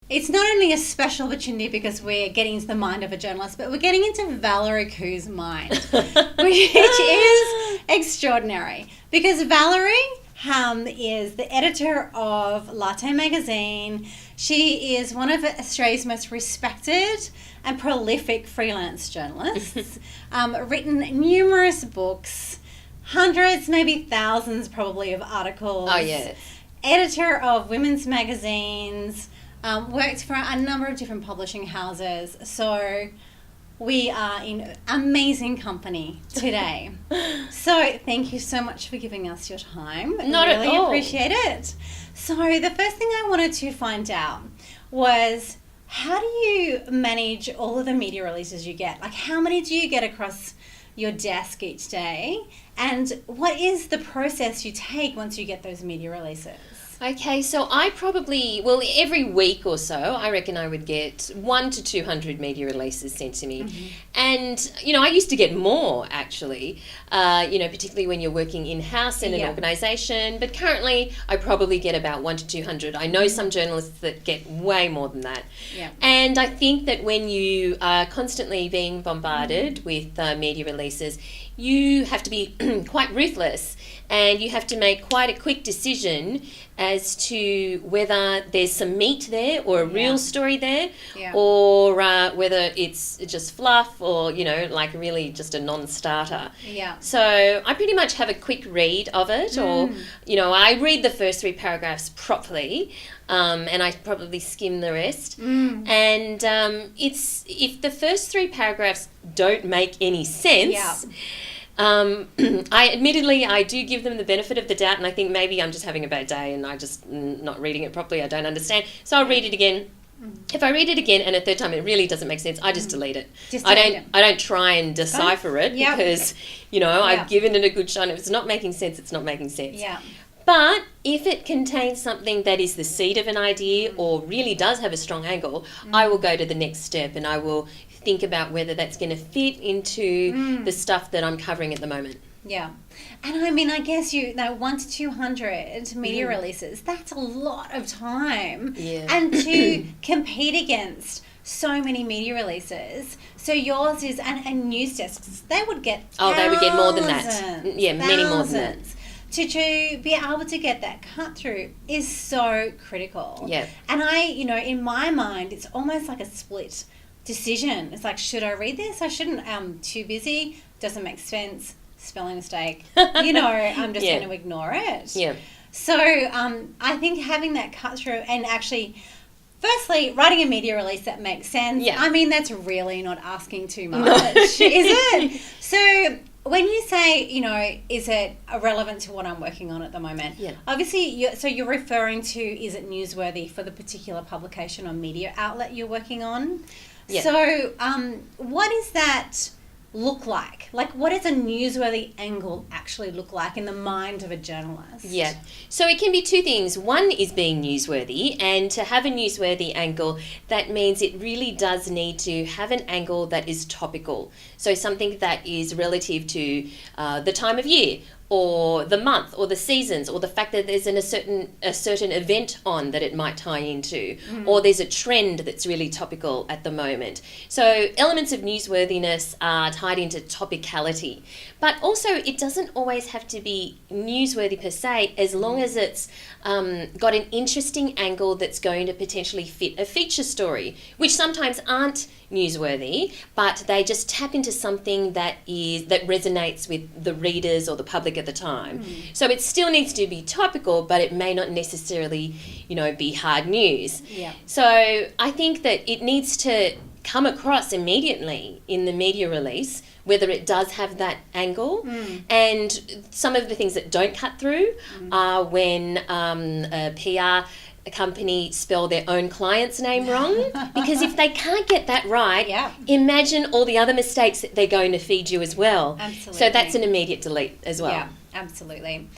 It's not only a special opportunity because we're getting into the mind of a journalist, but we're getting into Valerie Khoo's mind, which is extraordinary. Because Valerie is the editor of Latte magazine. She is one of Australia's most respected and prolific freelance journalists, written numerous books, hundreds, maybe thousands probably of articles. Oh, yes. Editor of women's magazines, worked for a number of different publishing houses. So we are in amazing company today. So thank you so much for giving us your time. Not at all. Really appreciate it. So the first thing I wanted to find out was, how do you manage all of the media releases you get? Like, how many do you get across your desk each day? And what is the process you take once you get those media releases? Okay, so I probably, every week or so, I reckon I would get 100 to 200 media releases sent to me. Mm-hmm. And, I used to get more, actually, particularly when you're working in-house in an organisation. But currently, I probably get about 100 to 200. I know some journalists that get way more than that. Yeah. And I think that when you are constantly being bombarded with media releases, you have to be quite ruthless, and you have to make quite a quick decision as to whether there's some meat there or a real story there, or whether it's just fluff or, like really just a non-starter. Yeah. So I pretty much have a quick read of it, or, I read the first 3 paragraphs properly, and I probably skim the rest. And it's, if the first 3 paragraphs don't make any sense, I do give them the benefit of the doubt, and I think maybe I'm just having a bad day and I just not reading it properly, I don't understand, so I'll read it again. If I read it again and a third time it really doesn't make sense, I just delete it. I don't try and decipher it, because I've given it a good shot. If it's not making sense, it's not making sense. But if it contains something that is the seed of an idea or really does have a strong angle, I will go to the next step, and I will think about whether that's going to fit into the stuff that I'm covering at the moment. Yeah. And I mean, I guess 1 to 200 media releases, that's a lot of time. Yeah. And to compete against so many media releases. So yours is, and news desks, they would get they would get more than that. Yeah, many more than that. To be able to get that cut through is so critical. Yeah. And in my mind, it's almost like a split decision. It's like, should I read this? I shouldn't. I'm too busy. Doesn't make sense. Spelling mistake. I'm just going to ignore it. Yeah. So I think having that cut through, and actually, firstly, writing a media release that makes sense. Yeah. I mean, that's really not asking too much, is it? So when you say, is it relevant to what I'm working on at the moment? Yeah. Obviously, you're referring to, is it newsworthy for the particular publication or media outlet you're working on? Yeah. So what does that look like? Like, what does a newsworthy angle actually look like in the mind of a journalist? Yeah. So it can be 2 things. One is being newsworthy, and to have a newsworthy angle, that means it really does need to have an angle that is topical. So something that is relative to the time of year, or the month, or the seasons, or the fact that there's a certain event on that it might tie into, or there's a trend that's really topical at the moment. So elements of newsworthiness are tied into topicality. But also, it doesn't always have to be newsworthy per se, as long as it's got an interesting angle that's going to potentially fit a feature story, which sometimes aren't newsworthy, but they just tap into something that resonates with the readers or the public at the time. So it still needs to be topical, but it may not necessarily, be hard news. Yeah. So I think that it needs to come across immediately in the media release whether it does have that angle. And some of the things that don't cut through are when a PR company spell their own client's name wrong, because if they can't get that right, imagine all the other mistakes that they're going to feed you as well. Absolutely. So that's an immediate delete as well. Yeah, absolutely.